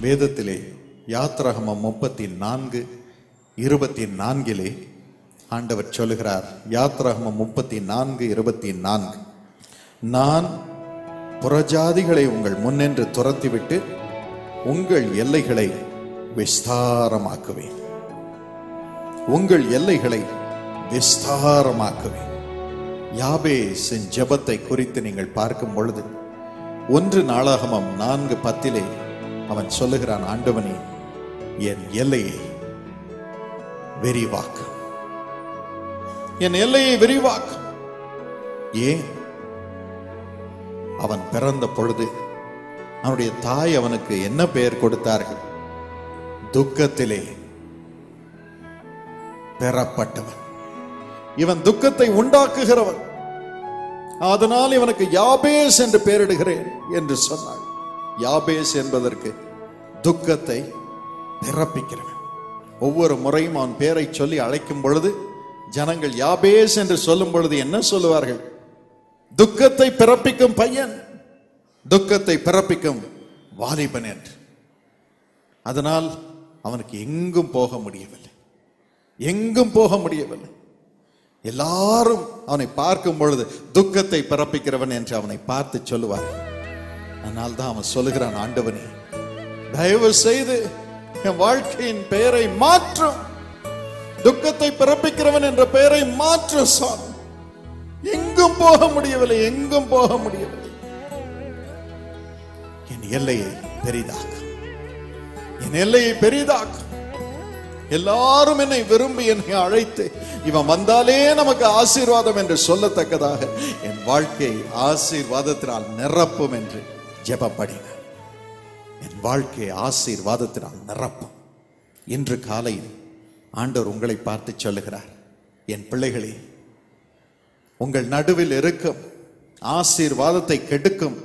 வேதத்திலே யாத்ராகமம் 34:24 ஆண்டவர் சொல்லுகிறார். யாத்ராகமம் 34:24, நான் புறஜாதிகளை உங்கள் முன்னின்று துரத்திவிட்டு உங்கள் எல்லைகளை விஸ்தாரமாக்குவேன். உங்கள் எல்லைகளை விஸ்தாரமாக்குவேன். யாபேசின் ஜெபத்தை குறித்து நீங்கள் பார்க்கும் பொழுது 1 நாளாகமம் 4:10 அவன் சொல்லுகிறான், ஆண்டவனே என் எல்லையை விரிவாக்கு, என் எல்லையை விரிவாக்கு. ஏன்? அவன் பிறந்த பொழுது அவனுடைய தாய் அவனுக்கு என்ன பெயர் கொடுத்தார்கள்? துக்கத்திலே பெறப்பட்டவன். இவன் துக்கத்தை உண்டாக்குகிறவன், அதனால் இவனுக்கு யாபேஸ் என்று பெயரிடுகிறேன் என்று சொன்னாள். யாபேஸ் என்பதற்கு துக்கத்தை பிறப்பிக்கிறவன். ஒவ்வொரு முறையும் அவன் பெயரை சொல்லி அழைக்கும் பொழுது ஜனங்கள் யாபேஸ் என்று சொல்லும் பொழுது என்ன சொல்லுவார்கள்? துக்கத்தை பிறப்பிக்கும் பையன், துக்கத்தை பிறப்பிக்கும் வாலிபன் என்று. அதனால் அவனுக்கு எங்கும் போக முடியவில்லை, எங்கும் போக முடியவில்லை. எல்லாரும் அவனை பார்க்கும் பொழுது துக்கத்தை பிறப்பிக்கிறவன் என்று அவனை பார்த்து சொல்லுவார். அதனால் தான் அவன் சொல்லுகிறான், ஆண்டவனே தயவு செய்து என் வாழ்க்கையின் பெயரை மாற்றும், துக்கத்தை பிறப்பிக்கிறவன் என்ற பெயரை மாற்றும் சுவாமி. எங்கும் போக முடியவில்லை, எங்கும் போக முடியவில்லை. என் எல்லையை பெரிதாக்கு, என் எல்லையை பெரிதாக்கு. எல்லாரும் என்னை விரும்பி என்னை அழைத்து இவன் வந்தாலே நமக்கு ஆசீர்வாதம் என்று சொல்லத்தக்கதாக என் வாழ்க்கை ஆசீர்வாதத்தினால் நிரப்பும் என்று ஜெபப்படின. என் வாழ்க்கை ஆசீர்வாதத்தினால் நிரப்பும். இன்று காலையில் ஆண்டவர் உங்களை பார்த்து சொல்லுகிறார், என் பிள்ளைகளே, உங்கள் நடுவில் இருக்கும் ஆசீர்வாதத்தை கெடுக்கும்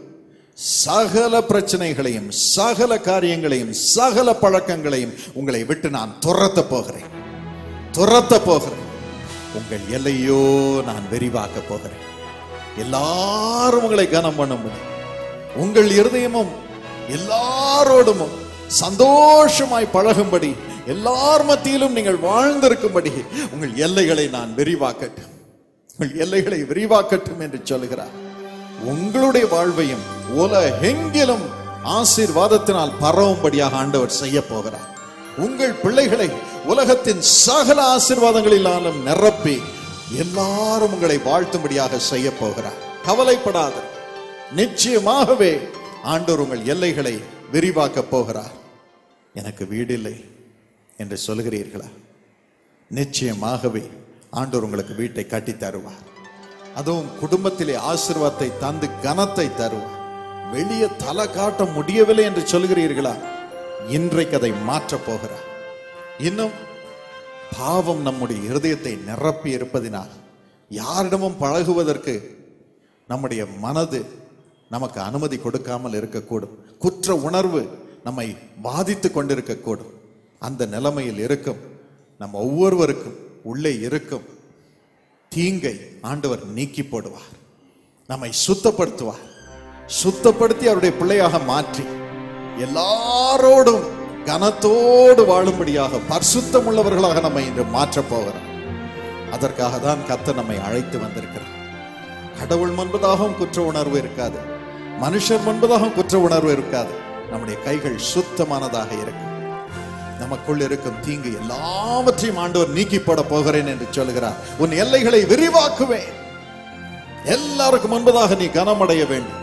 சகல பிரச்சனைகளையும், சகல காரியங்களையும், சகல பழக்கங்களையும் உங்களை விட்டு நான் துரத்த போகிறேன், துரத்த போகிறேன். உங்கள் எல்லையோ நான் விரிவாக்க போகிறேன். எல்லாரும் உங்களை கனம் பண்ணும்படி, உங்கள் இருதயமும் எல்லாரோடும் சந்தோஷமாய் பழகும்படி, எல்லார் மத்தியிலும் நீங்கள் வாழ்ந்திருக்கும்படி உங்கள் எல்லைகளை நான் விரிவாக்கட்டும், உங்கள் எல்லைகளை விரிவாக்கட்டும் என்று சொல்கிறார். உங்களுடைய வாழ்வையும் உலகெங்கிலும் ஆசீர்வாதத்தினால் பரவும்படியாக ஆண்டவர் செய்ய போகிறார். உங்கள் பிள்ளைகளை உலகத்தின் சகல ஆசீர்வாதங்களினாலும் நிரப்பி எல்லாரும் உங்களை வாழ்த்தும்படியாக செய்ய போகிறார். கவலைப்படாத, நிச்சயமாகவே ஆண்டவர் உங்கள் எல்லைகளை விரிவாக்க போகிறார். எனக்கு வீடு இல்லை என்று சொல்கிறீர்களா? நிச்சயமாகவே ஆண்டவர் உங்களுக்கு வீட்டை கட்டி தருவார். அதுவும் குடும்பத்திலே ஆசீர்வாதத்தை தந்து கனத்தை தருவார். வெளியே தலை காட்ட முடியவில்லை என்று சொல்கிறீர்களா? இன்றைக்கு அதை மாற்றப் போகிறார். இன்னும் பாவம் நம்முடைய இருதயத்தை நிரப்பி இருப்பதினால் யாரிடமும் பழகுவதற்கு நம்முடைய மனது நமக்கு அனுமதி கொடுக்காமல் இருக்கக்கூடும். குற்ற உணர்வு நம்மை பாதித்து கொண்டிருக்கக்கூடும். அந்த நிலைமையில் இருக்கும் நம்ம ஒவ்வொருவருக்கும் உள்ளே இருக்கும் தீங்கை ஆண்டவர் நீக்கி போடுவார், நம்மை சுத்தப்படுத்துவார். சுத்தப்படுத்தி அவருடைய பிள்ளையாக மாற்றி எல்லாரோடும் கனத்தோடு வாழும்படியாக பரிசுத்தம் உள்ளவர்களாக நம்மை இன்று மாற்றப் போகிறார். அதற்காக தான் கர்த்தர் நம்மை அழைத்து வந்திருக்கிறார். கடவுள் முன்பதாகவும் குற்ற உணர்வு இருக்காது, மனுஷர் முன்பதாகவும் குற்ற உணர்வு இருக்காது. நம்முடைய கைகள் சுத்தமானதாக இருக்கும். நமக்குள் இருக்கும் தீங்கு எல்லாவற்றையும் ஆண்டவர் நீக்கி போட போகிறேன் என்று சொல்கிறார். உன் எல்லைகளை விரிவாக்குவேன். எல்லாருக்கும் முன்பதாக நீ கனமடைய வேண்டும்,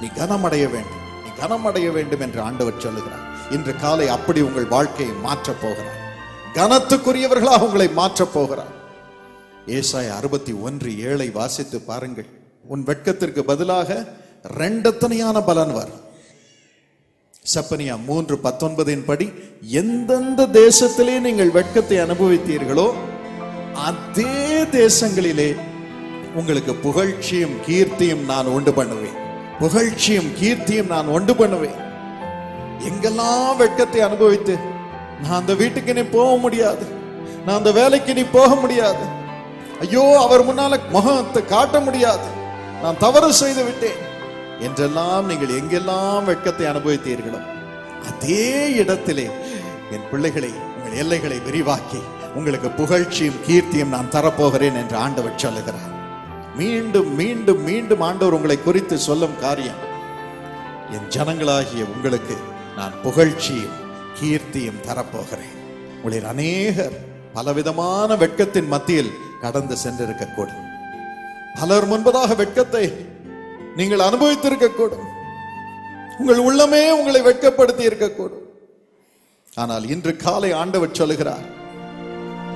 நீ கனமடைய வேண்டும், நீ கனமடைய வேண்டும் என்று ஆண்டவர் சொல்லுகிறார். இன்று காலை அப்படி உங்கள் வாழ்க்கையை மாற்றப் போகிறார். கனத்துக்குரியவர்களாக உங்களை மாற்றப் போகிறார். ஏசாயா 61:7 வாசித்து பாருங்கள். உன் வெட்கத்திற்கு பதிலாக இரண்டத்தனையான பலன் வரும். செப்பனியா 3:19 படி, எந்தெந்த தேசத்திலே நீங்கள் வெட்கத்தை அனுபவித்தீர்களோ அதே தேசங்களிலே உங்களுக்கு புகழ்ச்சியும் கீர்த்தியும் நான் உண்டு பண்ணுவேன். புகழ்ச்சியும் கீர்த்தியும் நான் உண்டு பண்ணுவேன். எங்கெல்லாம் வெட்கத்தை அனுபவித்து நான் அந்த வீட்டுக்கு நீ போக முடியாது, நான் அந்த வேலைக்கு நீ போக முடியாது, ஐயோ அவர் முன்னால முகத்தை காட்ட முடியாது, நான் தவறு செய்து விட்டேன் என்றெல்லாம் நீங்கள் எங்கெல்லாம் வெட்கத்தை அனுபவித்தீர்களோ அதே இடத்திலே என் பிள்ளைகளை, உங்கள் எல்லைகளை விரிவாக்கி உங்களுக்கு புகழ்ச்சியும் கீர்த்தியும் நான் தரப்போகிறேன் என்று ஆண்டவர் சொல்லுகிறார். மீண்டும் மீண்டும் மீண்டும் ஆண்டவர் உங்களை குறித்து சொல்லும் காரியம், என் ஜனங்களாகிய உங்களுக்கு நான் புகழ்ச்சியும் கீர்த்தியும் தரப்போகிறேன். உங்களில் அநேகர் பலவிதமான வெட்கத்தின் மத்தியில் கடந்து சென்றிருக்கக்கூடும். பலர் முன்பதாக வெட்கத்தை நீங்கள் அனுபவித்திருக்கக்கூடும். உங்கள் உள்ளமே உங்களை வெட்கப்படுத்தி இருக்கக்கூடும். ஆனால் இன்று காலை ஆண்டவர் சொல்லுகிறார்,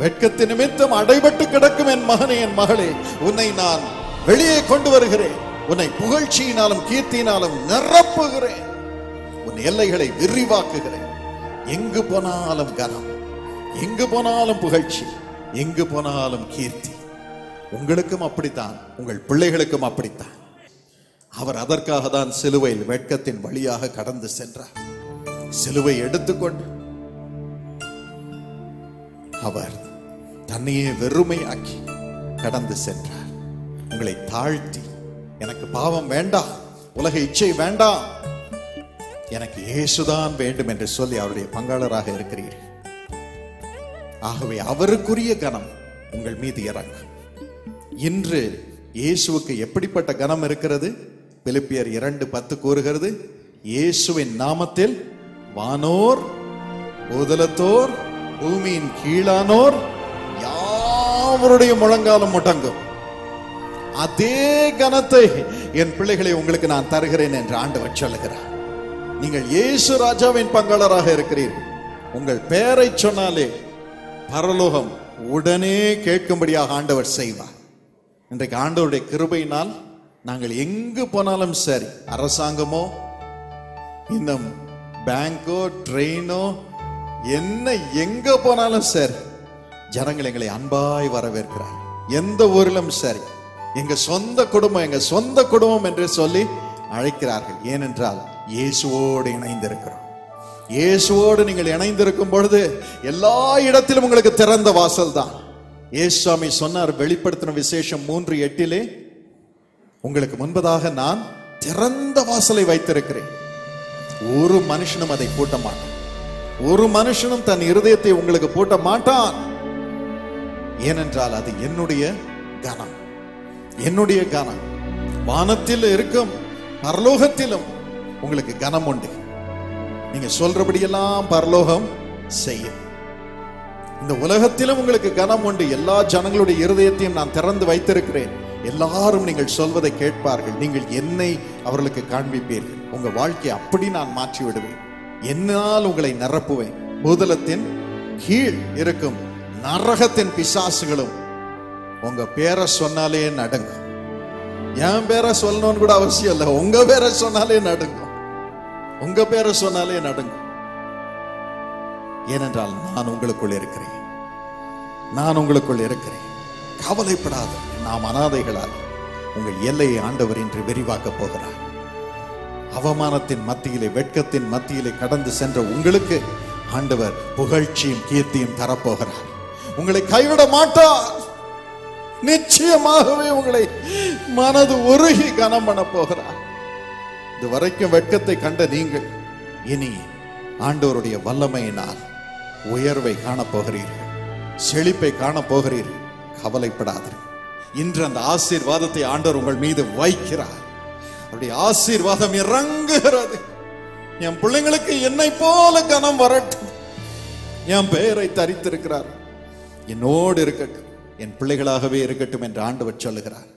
வெட்கத்தின் நிமித்தம் அடைபட்டு கிடக்கும் என் மகனே, என் மகளே, உன்னை நான் வெளியே கொண்டு வருகிறேன். உன்னை புகழ்ச்சியினாலும் கீர்த்தியினாலும் நிரப்புகிறேன். உன் எல்லைகளை விரிவாக்குகிறேன். எங்கு போனாலும் கனம், எங்கு போனாலும் புகழ்ச்சி, எங்கு போனாலும் கீர்த்தி. உங்களுக்கும் அப்படித்தான், உங்கள் பிள்ளைகளுக்கும் அப்படித்தான். அவர் அதற்காக தான் சிலுவையில் வெட்கத்தின் வழியாக கடந்து சென்றார். சிலுவை எடுத்துக்கொண்டு அவர் தன்னையே வெறுமையாக்கி கடந்து சென்றார். உங்களை தாழ்த்தி, எனக்கு பாவம் வேண்டாம், உலக இச்சை வேண்டாம், எனக்கு இயேசுதான் வேண்டும் என்று சொல்லி அவருடைய பங்காளராக இருக்கிறீர்கள். ஆகவே அவருக்குரிய கனம் உங்கள் மீது இறங்கும். இன்று இயேசுவுக்கு எப்படிப்பட்ட கனம் இருக்கிறது? பிலிப்பியர் 2:10 கூறுகிறது, இயேசுவின் நாமத்தில் வானோர் பூதலத்தோர் பூமியின் கீழானோர் யாவருடைய முழங்காலும் முடங்கும். அதே கனத்தை என் பிள்ளைகளை உங்களுக்கு நான் தருகிறேன் என்று ஆண்டவர் சொல்லுகிறார். நீங்கள் இயேசு ராஜாவின் பங்காளராக இருக்கிறீர்கள். உங்கள் பெயரை சொன்னாலே பரலோகம் உடனே கேட்கும்படியாக ஆண்டவர் செய்வார். இன்றைக்கு ஆண்டவருடைய கிருபையினால் நாங்கள் எங்கு போனாலும் சரி, அரசாங்கமோ இன்னும் பேங்கோ ட்ரெயினோ என்ன எங்க போனாலும் சரி, ஜனங்கள் எங்களை அன்பாய் வரவேற்கிறார். எந்த ஊரிலும் சரி, எங்க சொந்த குடும்பம் என்று சொல்லி அழைக்கிறார்கள். ஏனென்றால் இயேசுவோடு இணைந்திருக்கிறோம். இயேசுவோடு நீங்கள் இணைந்திருக்கும் பொழுது எல்லா இடத்திலும் உங்களுக்கு திறந்த வாசல் தான். இயேசுசாமி சொன்னார், வெளிப்படுத்தின விசேஷம் 3:8, உங்களுக்கு முன்பதாக நான் திறந்த வாசலை வைத்திருக்கிறேன். ஒரு மனுஷனும் அதை பூட்ட மாட்டான். ஒரு மனுஷனும் தன் இருதயத்தை உங்களுக்கு பூட்ட மாட்டான். ஏனென்றால் அது என்னுடைய கனம், என்னுடைய கனம். வானத்தில் இருக்கும் பரலோகத்திலும் உங்களுக்கு கனம் உண்டு. நீங்க சொல்றபடியெல்லாம் பரலோகம் செய்யும். இந்த உலகத்திலும் உங்களுக்கு கனம் உண்டு. எல்லா ஜனங்களுடைய இருதயத்தையும் நான் திறந்து வைத்திருக்கிறேன். எல்லாரும் நீங்கள் சொல்வதை கேட்பார்கள். நீங்கள் என்னை அவர்களுக்கு காண்பிப்பீர்கள். உங்க வாழ்க்கையை அப்படி நான் மாற்றி விடுவேன். என்னால் உங்களை நிரப்புவேன். பூதலத்தின் கீழ் இருக்கும் நரகத்தின் பிசாசுகளும் உங்க பேரை சொன்னாலே நடுங்கும். என் பேரை சொல்லணும்னு கூட அவசியம் இல்லை, உங்க பேரை சொன்னாலே நடுங்கும். உங்க பேரை சொன்னாலே நடுங்கும். ஏனென்றால் நான் உங்களுக்குள் இருக்கிறேன். நான் உங்களுக்குள் இருக்கிறேன். கவலைப்படாத, நாம் அனாதைகளால் உங்கள் எல்லையை ஆண்டவர் இன்று விரிவாக்க போகிறார். அவமானத்தின் மத்தியிலே, வெட்கத்தின் மத்தியிலே கடந்து சென்ற உங்களுக்கு ஆண்டவர் புகழ்ச்சியும் கீர்த்தியும் தரப்போகிறார். உங்களை கைவிட மாட்டார். நிச்சயமாகவே உங்களை மனது உருகி கனம் பண்ண போகிறார். இதுவரைக்கும் வெட்கத்தை கண்ட நீங்கள் இனி ஆண்டவருடைய வல்லமையினால் உயர்வை காணப்போகிறீர்கள், செழிப்பை காணப்போகிறீர்கள். கவலைப்படாதீர்கள். இன்று அந்த ஆசீர்வாதத்தை ஆண்டவர் உங்கள் மீது வைக்கிறார். அவருடைய ஆசீர்வாதம் இறங்குகிறது. என் பிள்ளைங்களுக்கு என்னை போல கனம் வரட்டும். என் பெயரை தரித்திருக்கிறார், என்னோடு இருக்கட்டும், என் பிள்ளைகளாகவே இருக்கட்டும் என்று ஆண்டவர் சொல்லுகிறார்.